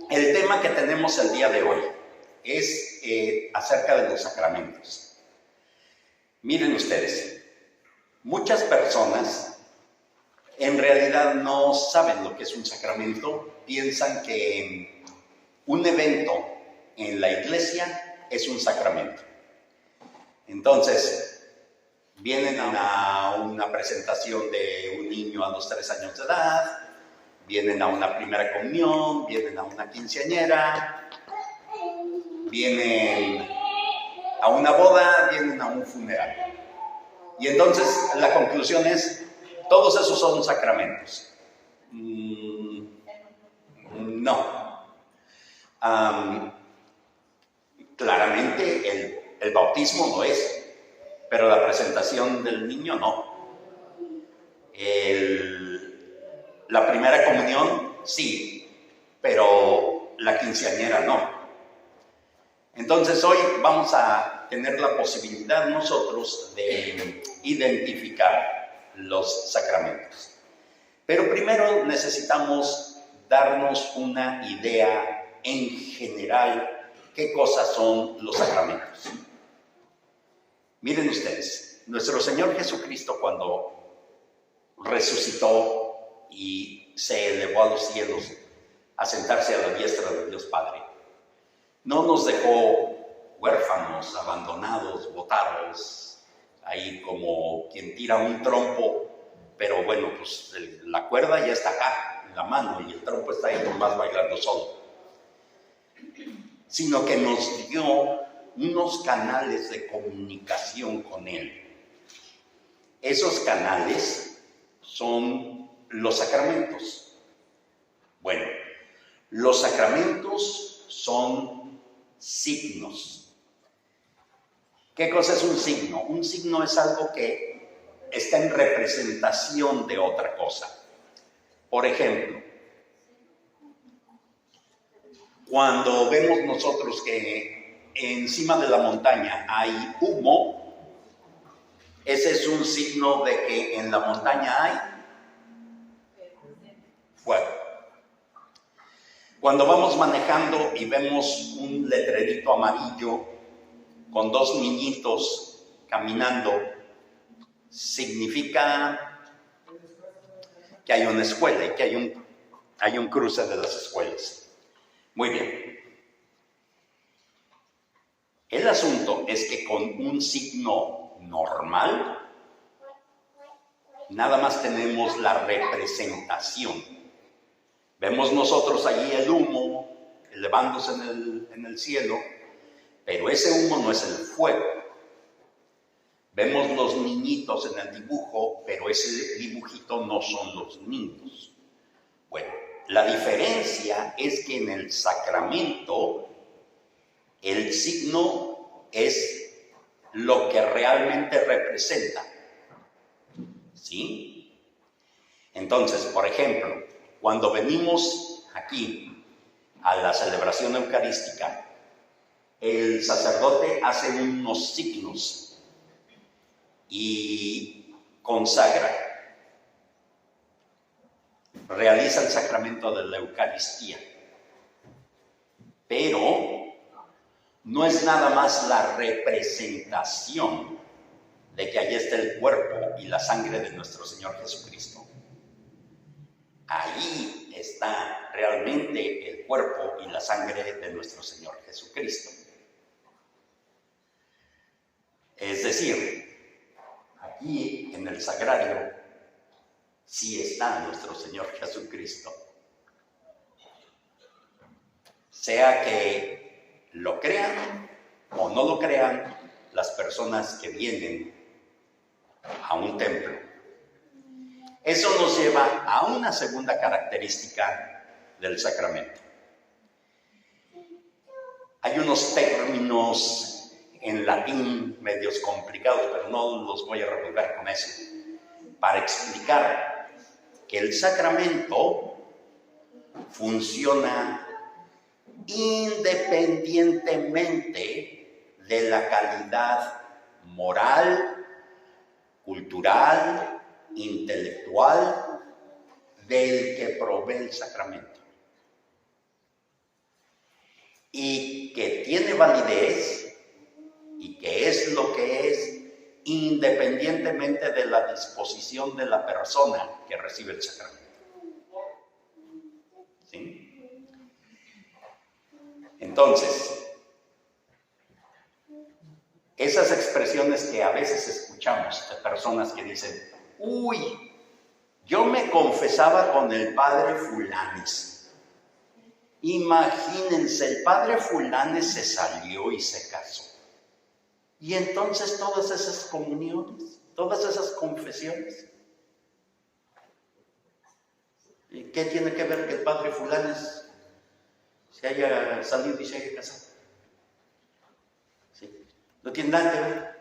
El tema que tenemos el día de hoy es acerca de los sacramentos. Miren ustedes, muchas personas en realidad no saben lo que es un sacramento, piensan que un evento en la iglesia es un sacramento. Entonces, vienen a una presentación de un niño a los 3 años de edad, vienen a una primera comunión, vienen a una quinceañera, vienen a una boda, vienen a un funeral. Y entonces la conclusión es, todos esos son sacramentos. No. Claramente el bautismo lo es, pero la presentación del niño no. La primera comunión sí, pero la quinceañera no. Entonces hoy vamos a tener la posibilidad nosotros de identificar los sacramentos. Pero primero necesitamos darnos una idea en general qué cosas son los sacramentos. Miren ustedes, nuestro Señor Jesucristo cuando resucitó y se elevó a los cielos a sentarse a la diestra de Dios Padre, no nos dejó huérfanos, abandonados, botados, ahí como quien tira un trompo, pero bueno, pues la cuerda ya está acá, en la mano, y el trompo está ahí nomás bailando solo. Sino que nos dio unos canales de comunicación con Él. Esos canales son los sacramentos. Bueno, los sacramentos son signos. ¿Qué cosa es un signo? Un signo es algo que está en representación de otra cosa. Por ejemplo, cuando vemos nosotros que encima de la montaña hay humo, ese es un signo de que en la montaña hay fuego. Cuando vamos manejando y vemos un letrerito amarillo con 2 niñitos caminando, significa que hay una escuela y que hay un cruce de las escuelas. Muy bien. El asunto es que con un signo normal, nada más tenemos la representación. Vemos nosotros allí el humo elevándose en el cielo, pero ese humo no es el fuego. Vemos los niñitos en el dibujo, pero ese dibujito no son los niños. Bueno, la diferencia es que en el sacramento el signo es lo que realmente representa. ¿Sí? Entonces, por ejemplo, cuando venimos aquí a la celebración eucarística, el sacerdote hace unos signos y consagra, realiza el sacramento de la Eucaristía, pero no es nada más la representación de que allí está el cuerpo y la sangre de nuestro Señor Jesucristo. Ahí está realmente el cuerpo y la sangre de nuestro Señor Jesucristo. Es decir, aquí en el sagrario sí está nuestro Señor Jesucristo. Sea que lo crean o no lo crean las personas que vienen a un templo. Eso nos lleva a una segunda característica del sacramento. Hay unos términos en latín medios complicados, pero no los voy a revolver con eso, para explicar que el sacramento funciona independientemente de la calidad moral, cultural, intelectual del que provee el sacramento. y que tiene validez y que es lo que es, independientemente de la disposición de la persona que recibe el sacramento. ¿Sí? Entonces, esas expresiones que a veces escuchamos de personas que dicen, uy, yo me confesaba con el padre Fulanes. Imagínense, el padre Fulanes se salió y se casó. Y entonces todas esas comuniones, todas esas confesiones, ¿qué tiene que ver que el padre Fulanes se haya salido y se haya casado? ¿Sí? No tiene nada que ver.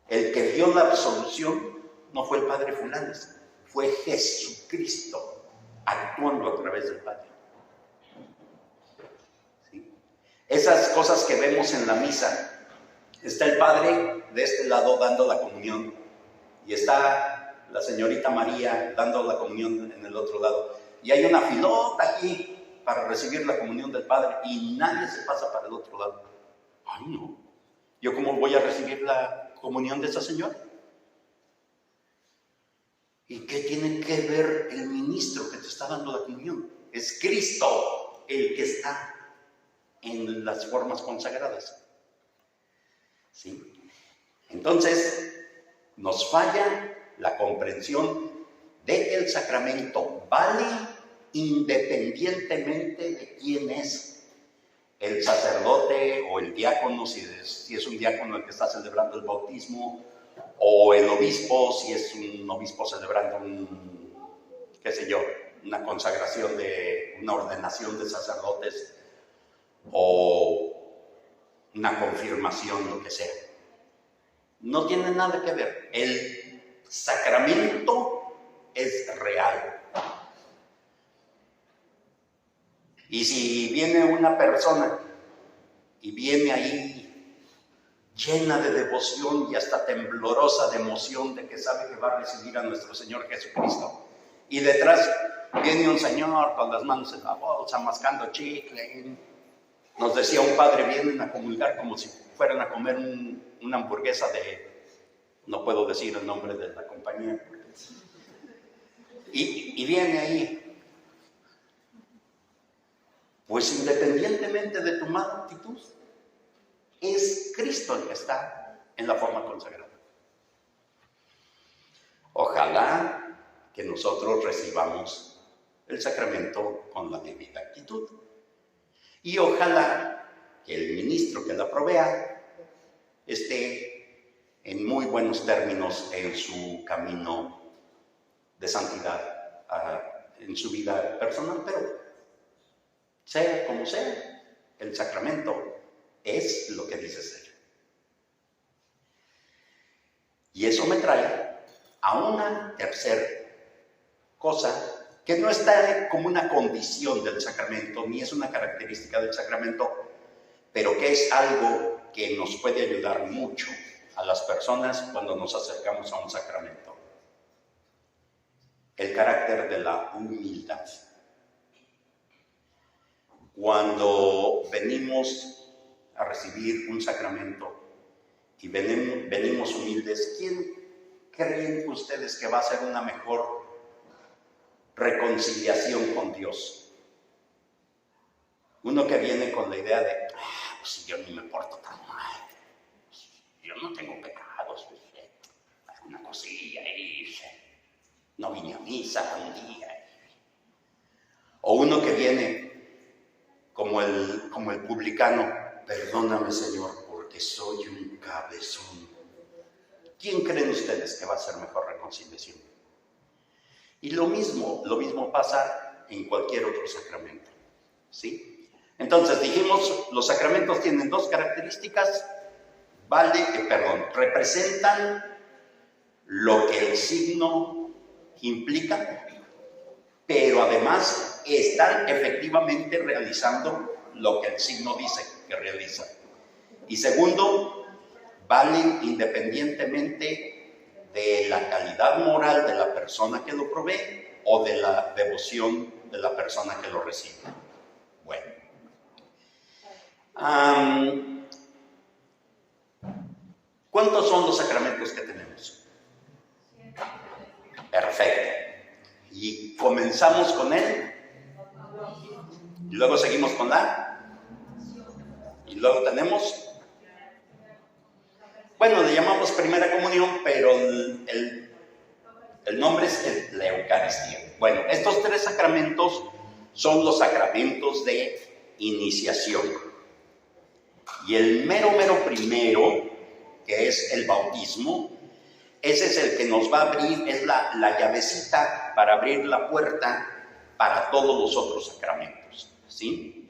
El que dio la absolución no fue el padre Fulanes, fue Jesucristo actuando a través del Padre. ¿Sí? Esas cosas que vemos en la misa, está el Padre de este lado dando la comunión y está la señorita María dando la comunión en el otro lado. Y hay una filota aquí para recibir la comunión del Padre y nadie se pasa para el otro lado. Ay, no. ¿Yo cómo voy a recibir la comunión de esa señora? ¿Y qué tiene que ver el ministro que te está dando la comunión? Es Cristo el que está en las formas consagradas. ¿Sí? Entonces, nos falla la comprensión de que el sacramento vale independientemente de quién es el sacerdote o el diácono, si es un diácono el que está celebrando el bautismo, o el obispo, si es un obispo celebrando una consagración de una ordenación de sacerdotes o una confirmación, lo que sea. No tiene nada que ver. El sacramento es real. Y si viene una persona y viene ahí llena de devoción y hasta temblorosa de emoción de que sabe que va a recibir a nuestro Señor Jesucristo, y detrás viene un señor con las manos en la bolsa, mascando chicle. Nos decía un padre, vienen a comulgar como si fueran a comer una hamburguesa no puedo decir el nombre de la compañía, y viene ahí. Pues independientemente de tu mala actitud, es Cristo el que está en la forma consagrada. Ojalá que nosotros recibamos el sacramento con la debida actitud. Y ojalá que el ministro que la provea esté en muy buenos términos en su camino de santidad, en su vida personal, pero sea como sea, el sacramento es lo que dice ser. Y eso me trae a una tercera cosa que no está como una condición del sacramento, ni es una característica del sacramento, pero que es algo que nos puede ayudar mucho a las personas cuando nos acercamos a un sacramento. El carácter de la humildad. Cuando venimos a recibir un sacramento y venimos humildes, ¿quién creen ustedes que va a ser una mejor reconciliación con Dios? Uno que viene con la idea de, pues yo ni me porto tan mal, yo no tengo pecados, una cosilla ahí, no vine a misa un día. O uno que viene como el publicano, perdóname Señor porque soy un cabezón. ¿Quién creen ustedes que va a ser mejor reconciliación? Y lo mismo pasa en cualquier otro sacramento, ¿sí? Entonces dijimos, los sacramentos tienen dos características, representan lo que el signo implica, pero además están efectivamente realizando lo que el signo dice que realiza. Y segundo, valen independientemente de la calidad moral de la persona que lo provee o de la devoción de la persona que lo recibe. Bueno, ¿Cuántos son los sacramentos que tenemos? Perfecto. Y comenzamos con él. Y luego seguimos con la. Y luego tenemos. Bueno, le llamamos primera comunión, pero el nombre es la Eucaristía. Bueno, estos 3 sacramentos son los sacramentos de iniciación. Y el mero primero, que es el bautismo, ese es el que nos va a abrir, es la llavecita para abrir la puerta para todos los otros sacramentos, ¿sí?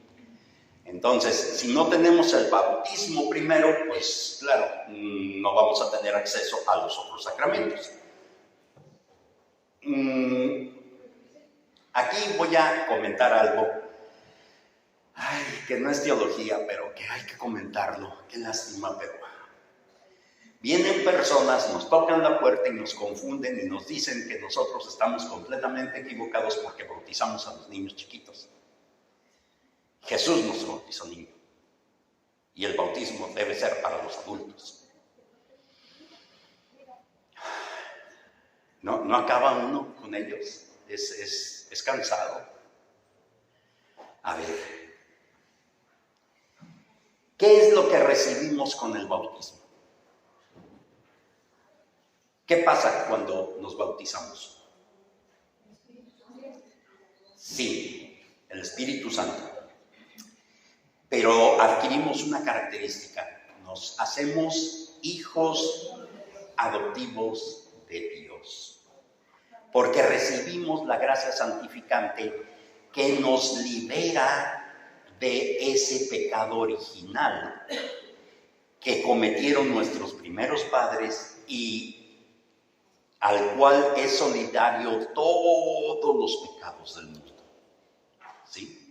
Entonces, si no tenemos el bautismo primero, pues claro, no vamos a tener acceso a los otros sacramentos. Aquí voy a comentar algo, que no es teología, pero que hay que comentarlo, qué lástima, pero vienen personas, nos tocan la puerta y nos confunden y nos dicen que nosotros estamos completamente equivocados porque bautizamos a los niños chiquitos. Jesús nos bautizó niño y el bautismo debe ser para los adultos. No acaba uno con ellos, es cansado. A ver, ¿qué es lo que recibimos con el bautismo? ¿Qué pasa cuando nos bautizamos? Sí, el Espíritu Santo. Pero adquirimos una característica, nos hacemos hijos adoptivos de Dios, porque recibimos la gracia santificante que nos libera de ese pecado original que cometieron nuestros primeros padres y al cual es solidario todos los pecados del mundo, ¿sí?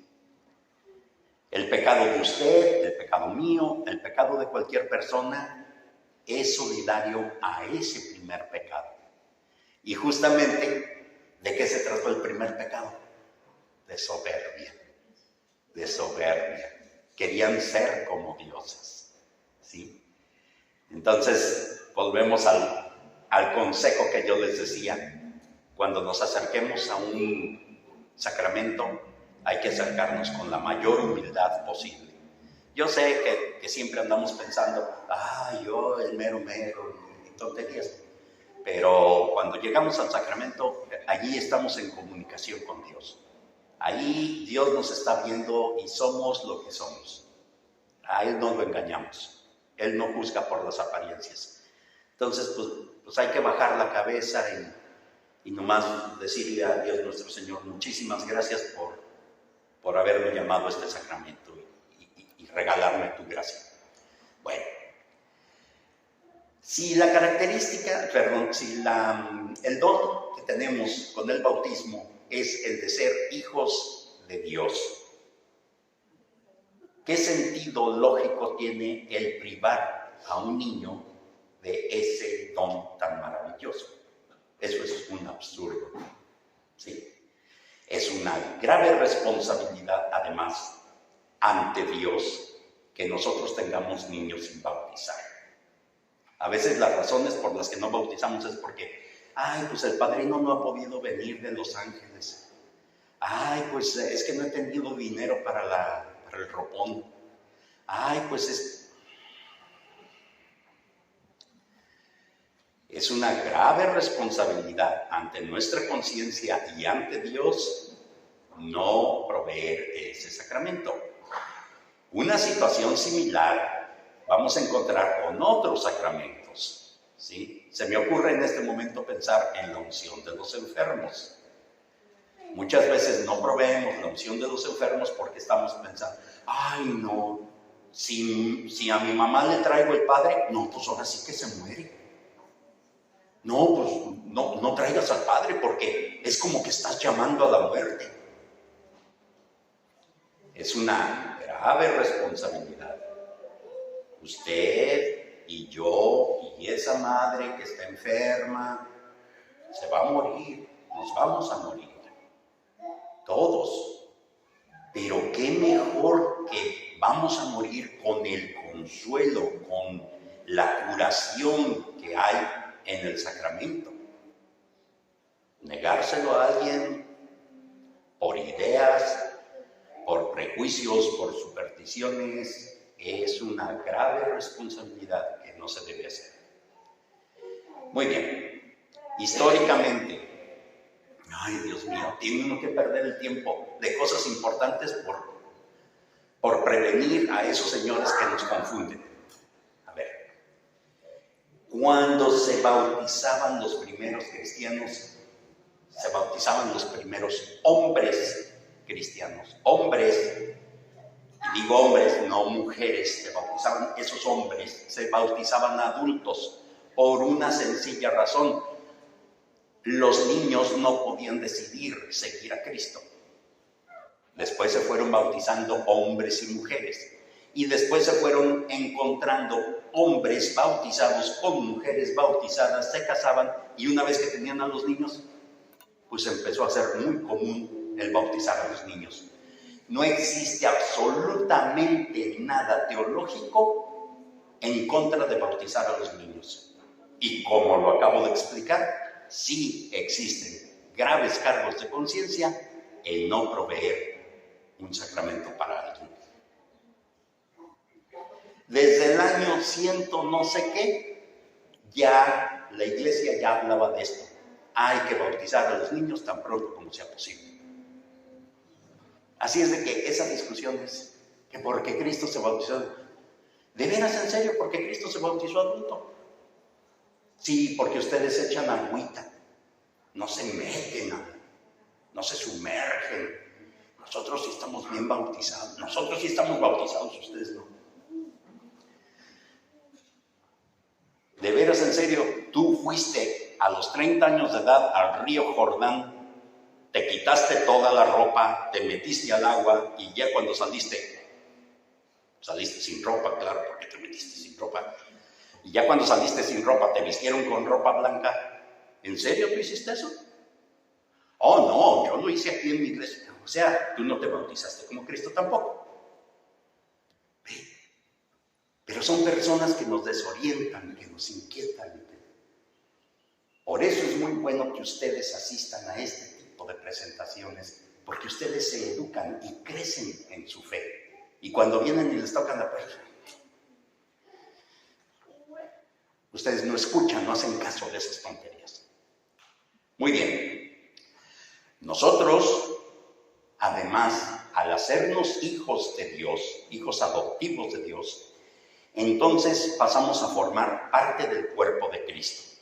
El pecado de usted, el pecado mío, el pecado de cualquier persona es solidario a ese primer pecado. Y justamente, ¿de qué se trató el primer pecado? De soberbia. De soberbia. Querían ser como dioses, ¿sí? Entonces, volvemos al consejo que yo les decía. Cuando nos acerquemos a un sacramento, hay que acercarnos con la mayor humildad posible. Yo sé que siempre andamos pensando, yo el mero, y tonterías. Pero cuando llegamos al sacramento, allí estamos en comunicación con Dios. Ahí Dios nos está viendo y somos lo que somos. A Él no lo engañamos. Él no juzga por las apariencias. Entonces, pues hay que bajar la cabeza y nomás decirle a Dios nuestro Señor, muchísimas gracias por haberme llamado a este sacramento y regalarme tu gracia. Bueno, si la característica, el don que tenemos con el bautismo es el de ser hijos de Dios, ¿qué sentido lógico tiene el privar a un niño de ese don tan maravilloso? Eso es un absurdo, ¿sí? Es una grave responsabilidad, además, ante Dios, que nosotros tengamos niños sin bautizar. A veces las razones por las que no bautizamos es porque, pues el padrino no ha podido venir de Los Ángeles. Pues es que no he tenido dinero para el ropón. Es una grave responsabilidad ante nuestra conciencia y ante Dios no proveer ese sacramento. Una situación similar vamos a encontrar con otros sacramentos, ¿sí? Se me ocurre en este momento pensar en la unción de los enfermos. Muchas veces no proveemos la unción de los enfermos porque estamos pensando, no, si a mi mamá le traigo el padre, no, pues ahora sí que se muere. No, pues no traigas al padre porque es como que estás llamando a la muerte. Es una grave responsabilidad. Usted y yo y esa madre que está enferma se va a morir, nos vamos a morir. Todos. Pero qué mejor que vamos a morir con el consuelo, con la curación que hay en el sacramento. Negárselo a alguien por ideas, por prejuicios, por supersticiones, es una grave responsabilidad que no se debe hacer. Muy bien, históricamente, ay Dios mío, tiene uno que perder el tiempo de cosas importantes por prevenir a esos señores que nos confunden. A ver, cuando se bautizaban los primeros cristianos, se bautizaban los primeros hombres cristianos, hombres, y digo hombres, no mujeres, se bautizaban esos hombres, se bautizaban adultos por una sencilla razón: los niños no podían decidir seguir a Cristo. Después se fueron bautizando hombres y mujeres, y después se fueron encontrando hombres bautizados con mujeres bautizadas, se casaban, y una vez que tenían a los niños, pues empezó a ser muy común el bautizar a los niños. No existe absolutamente nada teológico en contra de bautizar a los niños. Y como lo acabo de explicar, sí existen graves cargos de conciencia en no proveer un sacramento para alguien. Desde el año 100 no sé qué, ya la iglesia ya hablaba de esto. Hay que bautizar a los niños tan pronto como sea posible. Así es de que esa discusión es que porque Cristo se bautizó, ¿de veras en serio? ¿Porque Cristo se bautizó adulto? Sí, porque ustedes echan agüita, no se meten, no se sumergen. Nosotros sí estamos bien bautizados, nosotros sí estamos bautizados, ustedes no. ¿De veras en serio tú fuiste a los 30 años de edad al río Jordán, te quitaste toda la ropa, te metiste al agua y ya cuando saliste sin ropa, claro, porque te metiste sin ropa, y ya cuando saliste sin ropa te vistieron con ropa blanca? ¿En serio tú hiciste eso? Oh, no, yo lo hice aquí en mi iglesia. O sea, tú no te bautizaste como Cristo tampoco. Pero son personas que nos desorientan, que nos inquietan. Por eso es muy bueno que ustedes asistan a este tipo de presentaciones, porque ustedes se educan y crecen en su fe. Y cuando vienen y les tocan la puerta, ustedes no escuchan, no hacen caso de esas tonterías. Muy bien. Nosotros, además, al hacernos hijos de Dios, hijos adoptivos de Dios, entonces pasamos a formar parte del cuerpo de Cristo.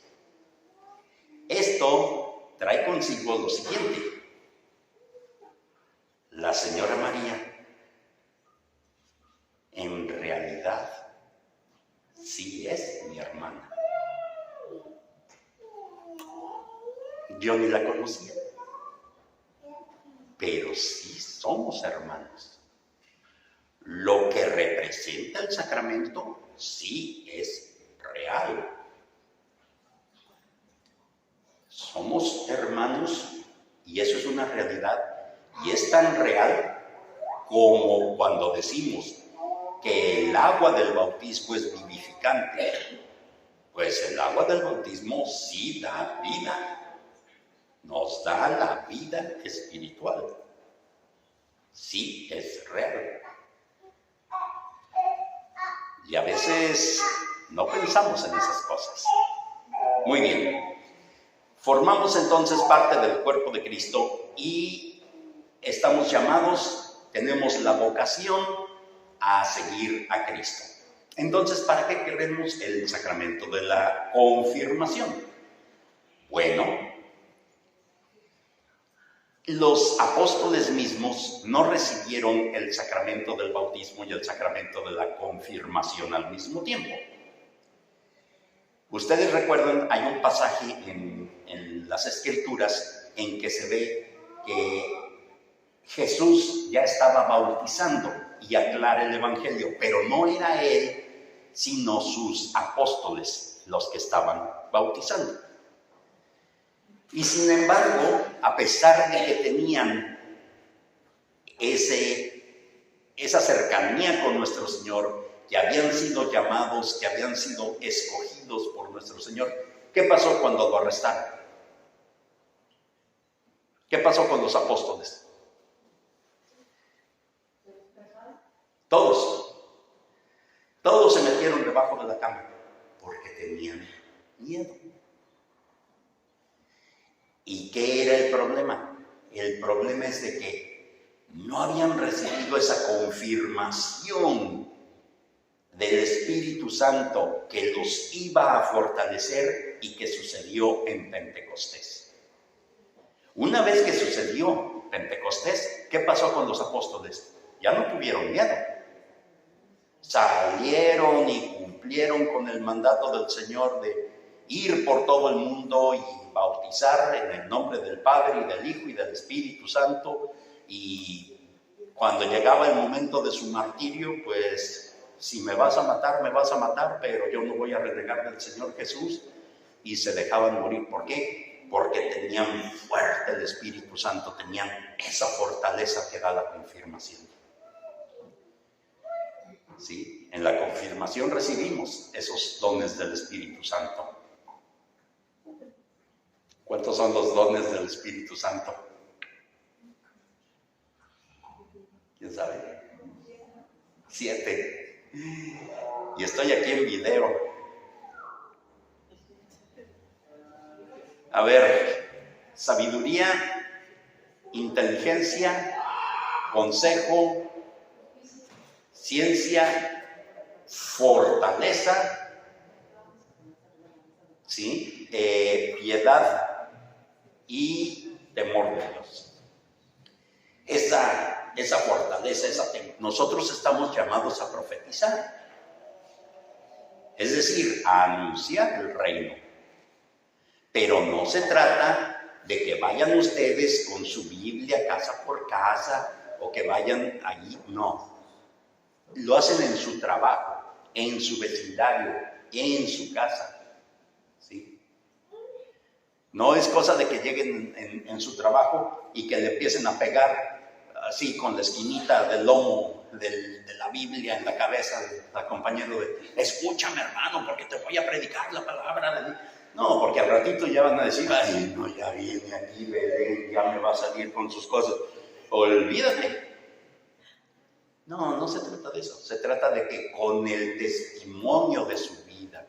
Esto trae consigo lo siguiente: la señora María, en realidad, sí es mi hermana. Yo ni la conocía, pero sí somos hermanos. Lo que representa el sacramento sí es real. Somos hermanos y eso es una realidad, y es tan real como cuando decimos que el agua del bautismo es vivificante. Pues el agua del bautismo sí da vida, nos da la vida espiritual. Sí es real. Y a veces no pensamos en esas cosas. Muy bien. Formamos entonces parte del cuerpo de Cristo y estamos llamados, tenemos la vocación a seguir a Cristo. Entonces, ¿para qué queremos el sacramento de la confirmación? Bueno, los apóstoles mismos no recibieron el sacramento del bautismo y el sacramento de la confirmación al mismo tiempo. Ustedes recuerdan, hay un pasaje en las Escrituras en que se ve que Jesús ya estaba bautizando y aclara el Evangelio, pero no era él, sino sus apóstoles los que estaban bautizando. Y sin embargo, a pesar de que tenían esa cercanía con nuestro Señor, que habían sido llamados, que habían sido escogidos por nuestro Señor. ¿Qué pasó cuando lo arrestaron? ¿Qué pasó con los apóstoles? Todos se metieron debajo de la cama porque tenían miedo. ¿Y qué era el problema? El problema es de que no habían recibido esa confirmación del Espíritu Santo que los iba a fortalecer y que sucedió en Pentecostés. Una vez que sucedió Pentecostés, ¿qué pasó con los apóstoles? Ya no tuvieron miedo. Salieron y cumplieron con el mandato del Señor de ir por todo el mundo y bautizar en el nombre del Padre y del Hijo y del Espíritu Santo. Y cuando llegaba el momento de su martirio, pues si me vas a matar, me vas a matar, pero yo no voy a renegar del Señor Jesús. Y se dejaban morir. ¿Por qué? Porque tenían fuerte el Espíritu Santo, tenían esa fortaleza que da la confirmación. ¿Sí? En la confirmación recibimos esos dones del Espíritu Santo. ¿Cuántos son los dones del Espíritu Santo? ¿Quién sabe? 7. Y estoy aquí en video. A ver, sabiduría, inteligencia, consejo, ciencia, fortaleza, ¿sí? Piedad y temor de Dios. Esa fortaleza, nosotros estamos llamados a profetizar, es decir, a anunciar el reino. Pero no se trata de que vayan ustedes con su Biblia casa por casa o que vayan allí, no. Lo hacen en su trabajo, en su vecindario, en su casa. ¿Sí? No es cosa de que lleguen en su trabajo y que le empiecen a pegar así con la esquinita del lomo de la Biblia en la cabeza del compañero escúchame hermano, porque te voy a predicar la palabra de Dios. No, porque al ratito ya van a decir, ay no, ya viene aquí Belén, ya me va a salir con sus cosas. Olvídate. No se trata de eso. Se trata de que con el testimonio de su vida,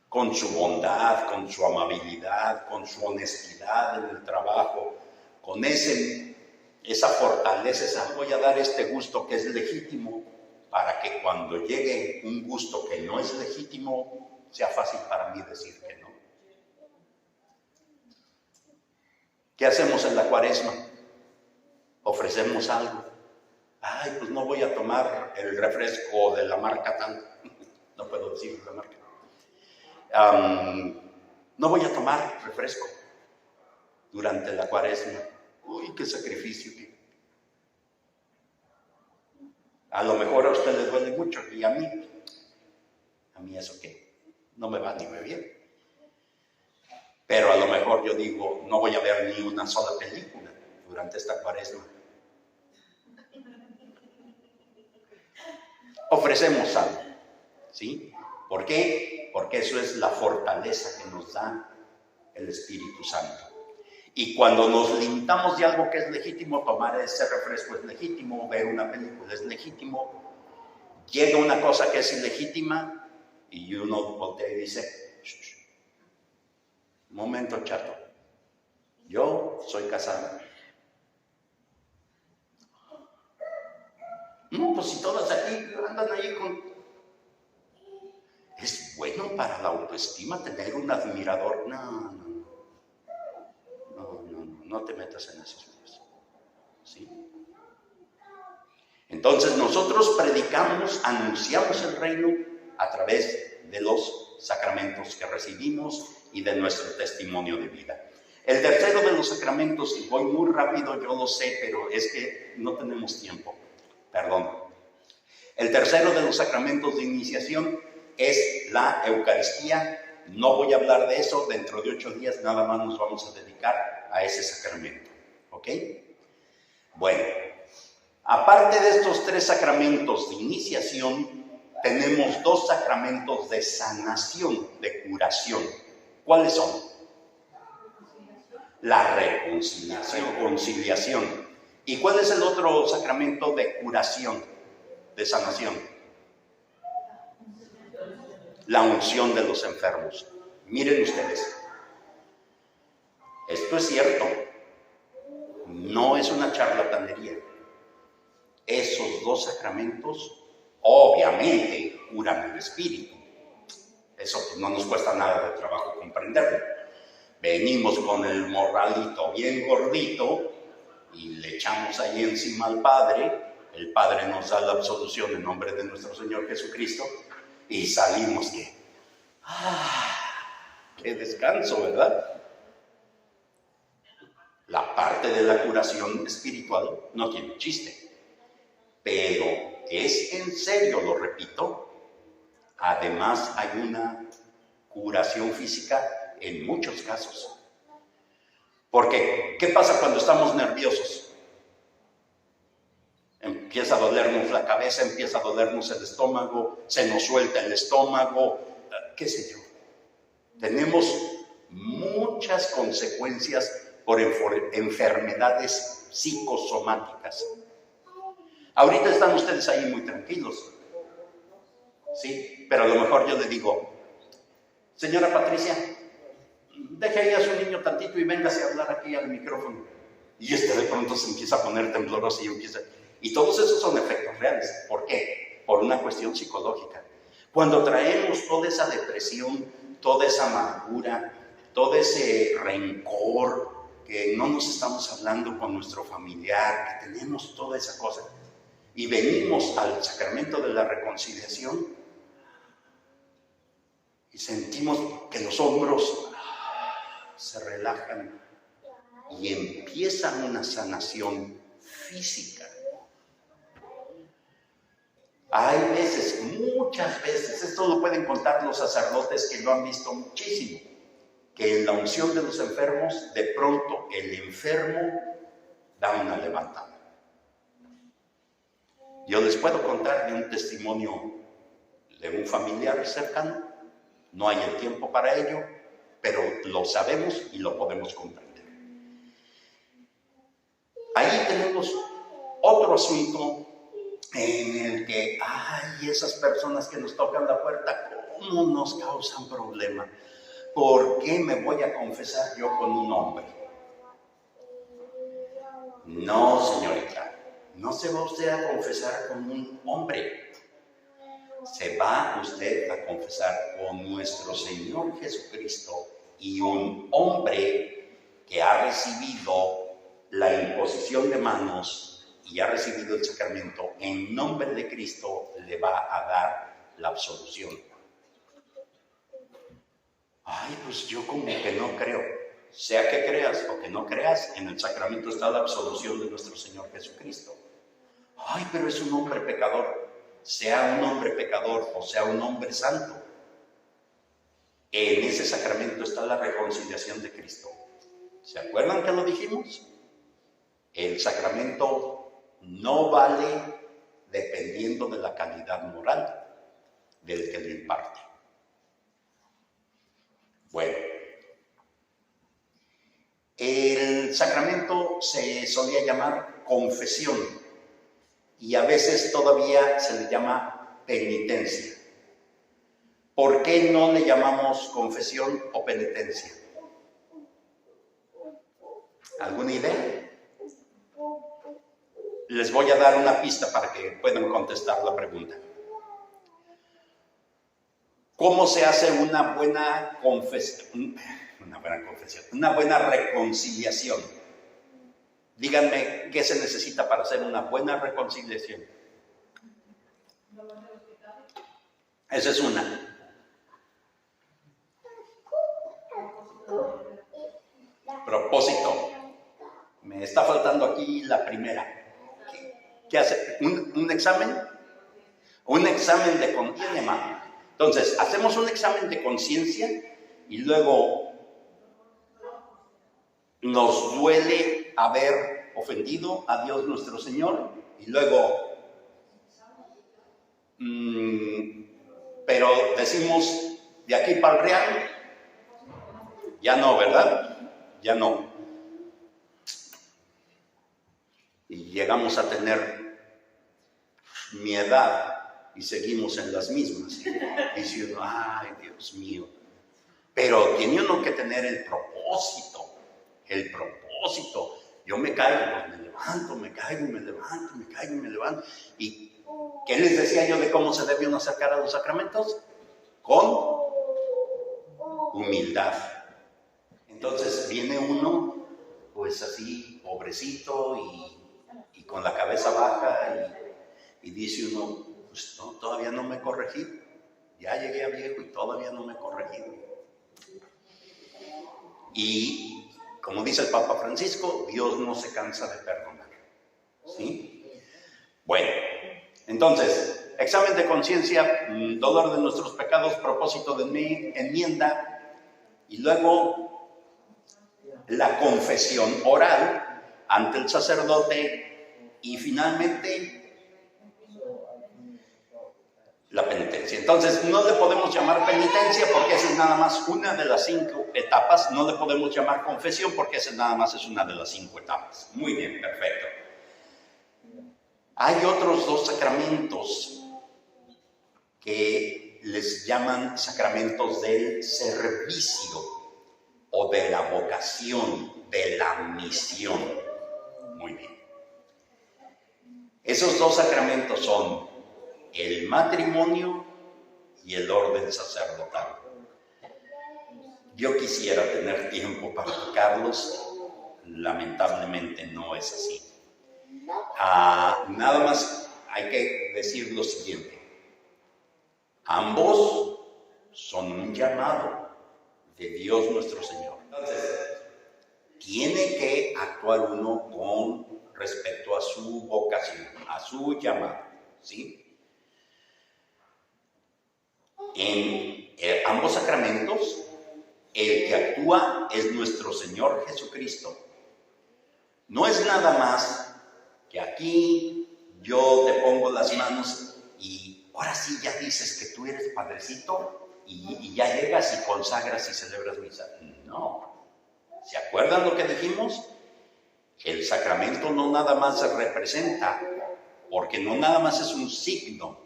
con su bondad, con su amabilidad, con su honestidad en el trabajo, con esa fortaleza, voy a dar este gusto que es legítimo, para que cuando llegue un gusto que no es legítimo, sea fácil para mí decir que no. ¿Qué hacemos en la Cuaresma? Ofrecemos algo. Ay, pues no voy a tomar el refresco de la marca tal. No puedo decir la marca. No voy a tomar refresco durante la Cuaresma. Uy, qué sacrificio. A lo mejor a usted le duele mucho y a mí eso qué, no me va ni me viene. Pero a lo mejor yo digo, no voy a ver ni una sola película durante esta Cuaresma. Ofrecemos algo, ¿sí? ¿Por qué? Porque eso es la fortaleza que nos da el Espíritu Santo. Y cuando nos limitamos de algo que es legítimo, tomar ese refresco es legítimo, ver una película es legítimo, llega una cosa que es ilegítima y uno voltea y dice, momento chato, yo soy casada. Pues si todas aquí andan ahí con... ¿Es bueno para la autoestima tener un admirador? No te metas en esos líos. ¿Sí? Entonces nosotros predicamos, anunciamos el reino a través de los sacramentos que recibimos y de nuestro testimonio de vida. El tercero de los sacramentos, y voy muy rápido, yo lo sé, pero es que no tenemos tiempo. Perdón. El tercero de los sacramentos de iniciación es la Eucaristía. No voy a hablar de eso, dentro de 8 días nada más nos vamos a dedicar a ese sacramento. ¿Ok? Bueno, Aparte de estos 3 sacramentos de iniciación, tenemos 2 sacramentos de sanación, de curación. ¿Cuáles son? La reconciliación. ¿Y cuál es el otro sacramento de curación, de sanación? La unción de los enfermos. Miren ustedes, esto es cierto, no es una charlatanería. Esos 2 sacramentos obviamente curan el espíritu. Eso pues, no nos cuesta nada de trabajo comprenderlo. Venimos con el morralito bien gordito y le echamos ahí encima al Padre. El Padre nos da la absolución en nombre de nuestro Señor Jesucristo y salimos que qué descanso, ¿verdad? La parte de la curación espiritual no tiene chiste. Pero es en serio, lo repito. Además hay una curación física en muchos casos. ¿Por qué? ¿Qué pasa cuando estamos nerviosos? Empieza a dolernos la cabeza, empieza a dolernos el estómago, se nos suelta el estómago, qué sé yo. Tenemos muchas consecuencias por enfermedades psicosomáticas. Ahorita están ustedes ahí muy tranquilos, ¿sí? Pero a lo mejor yo le digo, señora Patricia, deje ahí a su niño tantito y véngase a hablar aquí al micrófono. Y de pronto se empieza a poner tembloroso y todos esos son efectos reales. ¿Por qué? Por una cuestión psicológica. Cuando traemos toda esa depresión, toda esa amargura, todo ese rencor, que no nos estamos hablando con nuestro familiar, que tenemos toda esa cosa, y venimos al sacramento de la reconciliación y sentimos que los hombros se relajan y empieza una sanación física. Hay veces, muchas veces, esto lo pueden contar los sacerdotes que lo han visto muchísimo, que en la unción de los enfermos, de pronto el enfermo da una levantada. Yo les puedo contar de un testimonio de un familiar cercano, no hay el tiempo para ello, pero lo sabemos y lo podemos comprender. Ahí tenemos otro asunto en el que, esas personas que nos tocan la puerta, ¿cómo nos causan problema? ¿Por qué me voy a confesar yo con un hombre? No, señorita. No se va usted a confesar con un hombre, se va usted a confesar con nuestro Señor Jesucristo y un hombre que ha recibido la imposición de manos y ha recibido el sacramento en nombre de Cristo le va a dar la absolución. Pues yo como que no creo. Sea que creas o que no creas, en el sacramento está la absolución de nuestro Señor Jesucristo. Pero es un hombre pecador. Sea un hombre pecador o sea un hombre santo, en ese sacramento está la reconciliación de Cristo. ¿Se acuerdan que lo dijimos? El sacramento no vale dependiendo de la calidad moral del que lo imparte. Bueno, el sacramento se solía llamar confesión y a veces todavía se le llama penitencia. ¿Por qué no le llamamos confesión o penitencia? ¿Alguna idea? Les voy a dar una pista para que puedan contestar la pregunta. ¿Cómo se hace una buena confesión? Una buena reconciliación. Díganme, ¿qué se necesita para hacer una buena reconciliación? Esa es una. Propósito. Me está faltando aquí la primera. ¿Qué hace? ¿Un examen? Un examen de conciencia. Entonces, hacemos un examen de conciencia y luego nos duele haber ofendido a Dios nuestro Señor Y luego, pero decimos, de aquí para el Real, ya no, ¿verdad? Ya no. Y llegamos a tener mi edad y seguimos en las mismas, diciendo, ay, Dios mío. Pero tiene uno que tener el propósito. Yo me caigo, pues me levanto, me caigo, me levanto, me caigo, me levanto. ¿Y qué les decía yo de cómo se debe uno acercar a los sacramentos? Con humildad. Entonces viene uno, pues así, pobrecito y con la cabeza baja y dice uno, pues no, todavía no me he corregido. Ya llegué a viejo y todavía no me he corregido. Y como dice el Papa Francisco, Dios no se cansa de perdonar. ¿Sí? Bueno, entonces, examen de conciencia, dolor de nuestros pecados, propósito de mi enmienda, y luego la confesión oral ante el sacerdote, y finalmente la penitencia. Entonces, no le podemos llamar penitencia porque esa es nada más una de las 5 etapas. No le podemos llamar confesión porque esa nada más es una de las 5 etapas. Muy bien, perfecto. Hay otros 2 sacramentos que les llaman sacramentos del servicio o de la vocación, de la misión. Muy bien. Esos 2 sacramentos son el matrimonio y el orden sacerdotal. Yo quisiera tener tiempo para tocarlos, lamentablemente no es así. Nada más hay que decir lo siguiente: ambos son un llamado de Dios nuestro Señor. Entonces, tiene que actuar uno con respecto a su vocación, a su llamado, ¿sí? En ambos sacramentos, el que actúa es nuestro Señor Jesucristo. No es nada más que aquí yo te pongo las manos y ahora sí ya dices que tú eres padrecito y ya llegas y consagras y celebras misa. No. ¿Se acuerdan lo que dijimos? El sacramento no nada más se representa, porque no nada más es un signo,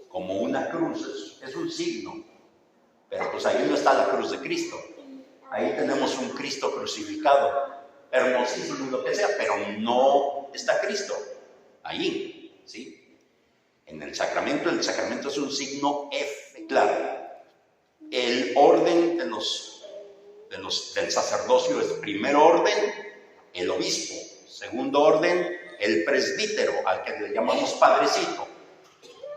como una cruz, es un signo, pero pues ahí no está la cruz de Cristo, ahí tenemos un Cristo crucificado, hermosísimo y lo que sea, pero no está Cristo ahí, ¿sí? En el sacramento es un signo F, claro. El orden del sacerdocio es: primer orden, el obispo; segundo orden, el presbítero, al que le llamamos padrecito;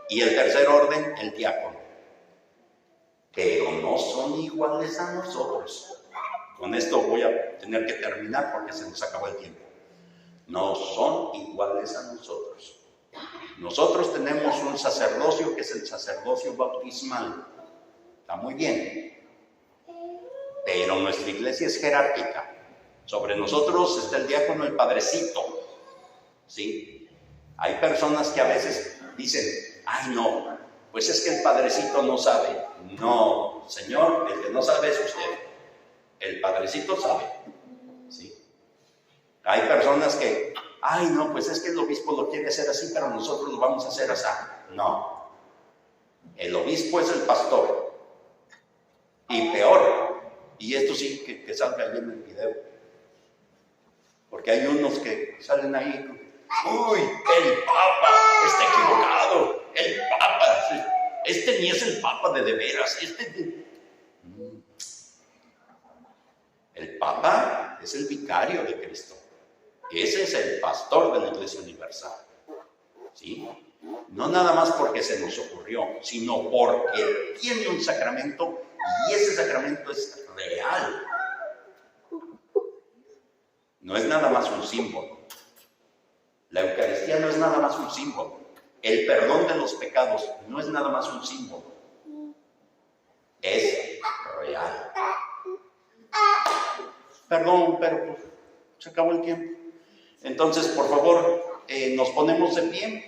y el tercer orden, el diácono. Pero no son iguales a nosotros. Con esto voy a tener que terminar porque se nos acabó el tiempo. No son iguales a nosotros. Nosotros tenemos un sacerdocio que es el sacerdocio bautismal. Está muy bien. Pero nuestra iglesia es jerárquica. Sobre nosotros está el diácono, el padrecito. ¿Sí? Hay personas que a veces dicen: ay, no, pues es que el padrecito no sabe. No, señor, el que no sabe es usted. El padrecito sabe. ¿Sí? Hay personas que, ay, no, pues es que el obispo lo quiere hacer así, pero nosotros lo vamos a hacer así. No. El obispo es el pastor. Y peor, y esto sí que salga ahí en el video, porque hay unos que salen ahí: uy, el Papa está equivocado, el Papa, este ni es el Papa de veras, El Papa es el vicario de Cristo, ese es el pastor de la Iglesia Universal, ¿sí? No nada más porque se nos ocurrió, sino porque tiene un sacramento y ese sacramento es real. No es nada más un símbolo. La Eucaristía no es nada más un símbolo. El perdón de los pecados no es nada más un símbolo. Es real. Perdón, pero pues, se acabó el tiempo. Entonces, por favor, nos ponemos de pie.